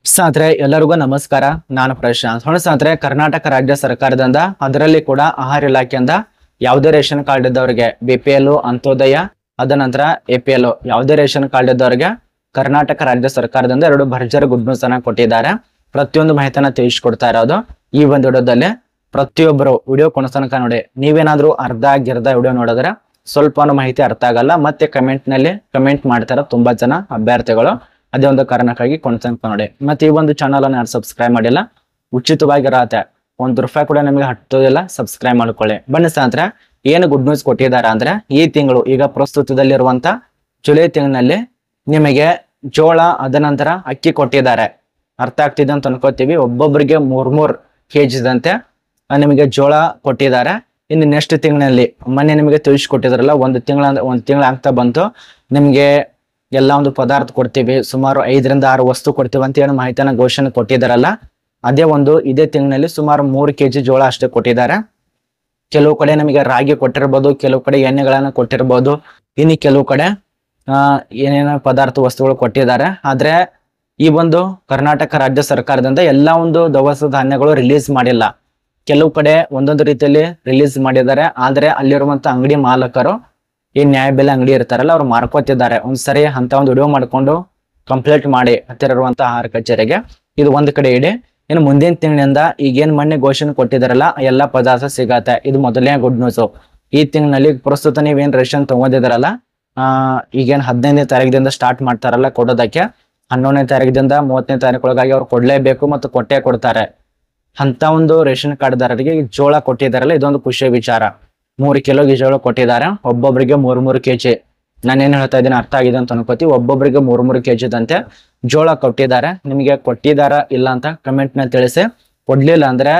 ಸ್ನೇಹಿತರೆ ಎಲ್ಲರಿಗೂ ನಮಸ್ಕಾರ. ನಾನು ಪ್ರಶಾಂತ್. ಸ್ನೇಹಿತರೆ, ಕರ್ನಾಟಕ ರಾಜ್ಯ ಸರ್ಕಾರದಿಂದ ಅದರಲ್ಲಿ ಕೂಡ ಆಹಾರ ಇಲಾಖೆಯಿಂದ ಯಾವುದೇ ರೇಷನ್ ಕಾರ್ಡ್ ಇದ್ದವರಿಗೆ BPL, ಅಂತ್ಯೋದಯ, ಅದ ನಂತರ APL ಯಾವುದೇ ರೇಷನ್ ಕಾರ್ಡ್ ಇದ್ದವರಿಗೆ ಕರ್ನಾಟಕ ರಾಜ್ಯ ಸರ್ಕಾರದಿಂದ 2 ಭರ್ಜರಿ ಗುಡ್ ನ್ಯೂಸ್ ಅನ್ನ ಕೊಟ್ಟಿದ್ದಾರೆ. ಪ್ರತಿಯೊಂದು ಮಾಹಿತಿನ ತಿಳಿಸ್ಕೊಡ್ತಾ ಇರೋದು ಈ ಒಂದು ವಿಡಿಯೋದಲ್ಲಿ. ಪ್ರತಿಯೊಬ್ಬರು ವಿಡಿಯೋ ಕೊನೆತನಕ ನೋಡಿ. ನೀವೇನಾದ್ರೂ ಅರ್ಧ ವಿಡಿಯೋ ನೋಡಿದ್ರೆ ಸ್ವಲ್ಪ ಮಾಹಿತಿ ಅರ್ಥ ಆಗಲ್ಲ. ಮತ್ತೆ ಕಮೆಂಟ್ ಮಾಡ್ತಾರ ತುಂಬಾ ಜನ ಅಭ್ಯರ್ಥಿಗಳು. ಅದೇ ಒಂದು ಕಾರಣಕ್ಕಾಗಿ ಕೊನೆತನಕ ನೋಡಿ. ಮತ್ತೆ ಈ ಒಂದು ಚಾನಲ್ ಅನ್ನು ಯಾರು ಸಬ್ಸ್ಕ್ರೈಬ್ ಮಾಡಿಲ್ಲ, ಉಚಿತವಾಗಿರತ್ತೆ, ₹1 ಕೂಡ ನಿಮಗೆ ಹತ್ತೋದಿಲ್ಲ. ಸಬ್ಸ್ಕ್ರೈಬ್ ಮಾಡ್ಕೊಳ್ಳಿ. ಬನ್ನಿ ಸ್ನೇಹಿತರೆ, ಏನು ಗುಡ್ ನ್ಯೂಸ್ ಕೊಟ್ಟಿದ್ದಾರೆ ಅಂದ್ರೆ, ಈ ತಿಂಗಳು ಈಗ ಪ್ರಸ್ತುತದಲ್ಲಿರುವಂತ ಜುಲೈ ತಿಂಗಳಿನಲ್ಲಿ ನಿಮಗೆ ಜೋಳ, ಅದ ನಂತರ ಅಕ್ಕಿ ಕೊಟ್ಟಿದ್ದಾರೆ. ಅರ್ಥ ಆಗ್ತಿದೆ ಅಂತ ಅನ್ಕೋತೀವಿ. ಒಬ್ಬೊಬ್ಬರಿಗೆ 3 kg ದಂತೆ ನಿಮಗೆ ಜೋಳ ಕೊಟ್ಟಿದ್ದಾರೆ. ಇನ್ನು ನೆಕ್ಸ್ಟ್ ತಿಂಗಳಿನಲ್ಲಿ ಮೊನ್ನೆ ನಿಮಗೆ ತಿಳಿಸ್ಕೊಟ್ಟಿದ್ರಲ್ಲ, ಒಂದು ತಿಂಗಳ ಆಗ್ತಾ ಬಂತು, ನಿಮ್ಗೆ ಎಲ್ಲ ಒಂದು ಪದಾರ್ಥ ಕೊಡ್ತೀವಿ, ಸುಮಾರು 5 ರಿಂದ 6 ವಸ್ತು ಕೊಡ್ತೀವಿ ಅಂತ ಏನು ಮಾಹಿತಿನ ಘೋಷಣೆ ಕೊಟ್ಟಿದ್ದಾರಲ್ಲ, ಇದೇ ತಿಂಗಳಿನಲ್ಲಿ ಸುಮಾರು 3 kg ಜೋಳ ಅಷ್ಟೇ ಕೊಟ್ಟಿದ್ದಾರೆ. ಕೆಲವು ಕಡೆ ನಮಗೆ ರಾಗಿ ಕೊಟ್ಟಿರ್ಬೋದು, ಕೆಲವು ಕಡೆ ಎಣ್ಣೆಗಳನ್ನ ಕೊಟ್ಟಿರ್ಬೋದು, ಇನ್ನು ಕೆಲವು ಕಡೆ ಏನೇನೋ ಪದಾರ್ಥ ವಸ್ತುಗಳು ಕೊಟ್ಟಿದ್ದಾರೆ. ಆದ್ರೆ ಈ ಒಂದು ಕರ್ನಾಟಕ ರಾಜ್ಯ ಸರ್ಕಾರದಿಂದ ಎಲ್ಲಾ ಒಂದು ದವಸ ಧಾನ್ಯಗಳು ರಿಲೀಸ್ ಮಾಡಿಲ್ಲ. ಕೆಲವು ಕಡೆ ಒಂದೊಂದು ರೀತಿಯಲ್ಲಿ ರಿಲೀಸ್ ಮಾಡಿದ್ದಾರೆ. ಆದ್ರೆ ಅಲ್ಲಿರುವಂತ ಅಂಗಡಿ ಮಾಲಕರು, ಈ ನ್ಯಾಯಬೆಲೆ ಅಂಗಡಿ ಇರ್ತಾರಲ್ಲ, ಅವ್ರು ಮಾರ್ಕೋತಿದ್ದಾರೆ. ಒಂದ್ಸರಿ ಅಂತ ಒಂದು ವಿಡಿಯೋ ಮಾಡ್ಕೊಂಡು ಕಂಪ್ಲೀಟ್ ಮಾಡಿ ಹತ್ತಿರ ಇರುವಂತ ಆಹಾರ ಕಚೇರಿಗೆ. ಇದು ಒಂದ್ ಕಡೆ ಇಡಿ. ಇನ್ನು ಮುಂದಿನ ತಿಂಗಳಿಂದ ಈಗೇನ್ ಮೊನ್ನೆ ಘೋಷಣೆ ಕೊಟ್ಟಿದಾರಲ್ಲ, ಎಲ್ಲಾ ಪದಾರ್ಥ ಸಿಗತ್ತೆ. ಇದು ಮೊದಲನೇ ಗುಡ್ ನ್ಯೂಸ್. ಈ ತಿಂಗಳಲ್ಲಿ ಪ್ರಸ್ತುತ ನೀವೇನ್ ರೇಷನ್ ತಗೊಂಡಿದಾರಲ್ಲ, ಈಗೇನ್ 15ನೇ ತಾರೀಕಿನಿಂದ ಸ್ಟಾರ್ಟ್ ಮಾಡ್ತಾರಲ್ಲ ಕೊಡೋದಕ್ಕೆ, 11ನೇ ತಾರೀಕಿನಿಂದ 30ನೇ ತಾರೀಕೊಳಗಾಗಿ ಅವ್ರು ಕೊಡ್ಲೇಬೇಕು ಮತ್ತು ಕೊಟ್ಟೆ ಕೊಡ್ತಾರೆ. ಅಂತ ಒಂದು ರೇಷನ್ ಕಾರ್ಡ್ದಾರರಿಗೆ ಜೋಳ ಕೊಟ್ಟಿದಾರಲ್ಲ, ಇದೊಂದು ಖುಷಿಯ ವಿಚಾರ. 3 kg ಜೋಳ ಕೊಟ್ಟಿದ್ದಾರೆ. ಒಬ್ಬೊಬ್ಬರಿಗೆ 3 kg. ನಾನೇನ್ ಹೇಳ್ತಾ ಇದ್ದೀನಿ ಅರ್ಥ ಆಗಿದೆ ಅಂತ ಅನ್ಕೋತೀವಿ. ಒಬ್ಬೊಬ್ಬರಿಗೆ 3 kg ದಂತೆ ಜೋಳ ಕೊಟ್ಟಿದ್ದಾರೆ. ನಿಮಗೆ ಕೊಟ್ಟಿದಾರ ಇಲ್ಲ ಅಂತ ಕಮೆಂಟ್ ನ ತಿಳಿಸಿ. ಕೊಡ್ಲಿಲ್ಲ ಅಂದ್ರೆ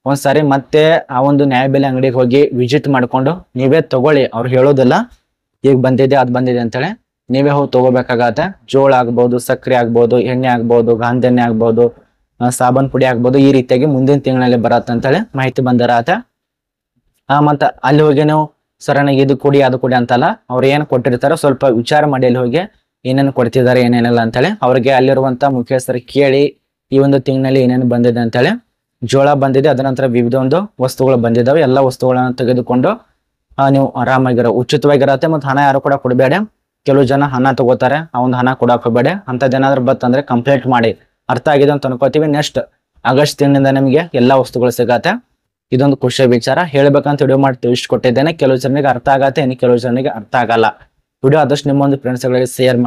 ಒಂದ್ಸಾರಿ ಮತ್ತೆ ಆ ಒಂದು ನ್ಯಾಯಬೆಲೆ ಅಂಗಡಿಗೆ ಹೋಗಿ ವಿಸಿಟ್ ಮಾಡ್ಕೊಂಡು ನೀವೇ ತಗೊಳ್ಳಿ. ಅವ್ರು ಹೇಳೋದಿಲ್ಲ ಈಗ ಬಂದಿದೆ ಅದ್ ಬಂದಿದೆ ಅಂತೇಳಿ, ನೀವೇ ಹೋಗಿ ತಗೋಬೇಕಾಗತ್ತೆ. ಜೋಳ ಆಗ್ಬೋದು, ಸಕ್ಕರೆ ಆಗ್ಬೋದು, ಎಣ್ಣೆ ಆಗ್ಬೋದು, ಗಾಂಧಿ ಎಣ್ಣೆ ಆಗ್ಬೋದು, ಸಾಬನ್ ಪುಡಿ ಆಗ್ಬೋದು, ಈ ರೀತಿಯಾಗಿ ಮುಂದಿನ ತಿಂಗಳಲ್ಲಿ ಬರತ್ತೆ ಅಂತೇಳಿ ಮಾಹಿತಿ ಬಂದಿರತ್ತೆ. ಮತ್ತ ಅಲ್ಲಿ ಹೋಗಿ ನೀವು ಸರಣಿಗೆ ಇದು ಕೊಡಿ ಅದು ಕೊಡಿ ಅಂತಲ್ಲ, ಅವ್ರು ಏನ್ ಕೊಟ್ಟಿರ್ತಾರೋ ಸ್ವಲ್ಪ ವಿಚಾರ ಮಾಡಿ ಅಲ್ಲಿ ಹೋಗಿ ಏನೇನು ಕೊಡ್ತಿದ್ದಾರೆ ಏನೇನಿಲ್ಲ ಅಂತೇಳಿ. ಅವ್ರಿಗೆ ಅಲ್ಲಿರುವಂತ ಮುಖ್ಯಸ್ಥರು ಕೇಳಿ ಈ ಒಂದು ತಿಂಗಳಲ್ಲಿ ಏನೇನು ಬಂದಿದೆ ಅಂತೇಳಿ. ಜೋಳ ಬಂದಿದೆ, ಅದ ನಂತರ ವಿವಿಧ ಒಂದು ವಸ್ತುಗಳು ಬಂದಿದ್ದಾವೆ. ಎಲ್ಲ ವಸ್ತುಗಳನ್ನ ತೆಗೆದುಕೊಂಡು ನೀವು ಆರಾಮಾಗಿರೋ ಉಚಿತವಾಗಿರತ್ತೆ. ಮತ್ತು ಹಣ ಯಾರು ಕೂಡ ಕೊಡಬೇಡ. ಕೆಲವು ಜನ ಹಣ ತಗೋತಾರೆ, ಆ ಒಂದು ಹಣ ಕೊಡಕ್ ಹೋಗ್ಬೇಡ. ಅಂತ ಏನಾದ್ರು ಬತ್ತಂದ್ರೆ ಕಂಪ್ಲೇಂಟ್ ಮಾಡಿ. ಅರ್ಥ ಆಗಿದೆ ಅಂತ ಅನ್ಕೋತೀವಿ. ನೆಕ್ಸ್ಟ್ ಆಗಸ್ಟ್ ತಿಂಗಳಿಂದ ನಿಮಗೆ ಎಲ್ಲಾ ವಸ್ತುಗಳು ಸಿಗತ್ತೆ. ಇದೊಂದು ಖುಷಿಯ ವಿಚಾರ. ಹೇಳ್ಬೇಕಂತ ವಿಡಿಯೋ ಮಾಡಿ ತಿಳಿಸ್ಕೊಟ್ಟಿದ್ದೇನೆ. ಕೆಲವು ಜನರಿಗೆ ಅರ್ಥ ಆಗತ್ತೆ, ಇನ್ನು ಕೆಲವು ಜನರಿಗೆ ಅರ್ಥ ಆಗಲ್ಲ. ವಿಡಿಯೋ ಆದಷ್ಟು ನಿಮ್ಮ ಒಂದು ಫ್ರೆಂಡ್ಸ್ಗಳಿಗೆ ಶೇರ್ ಮಾಡಿ.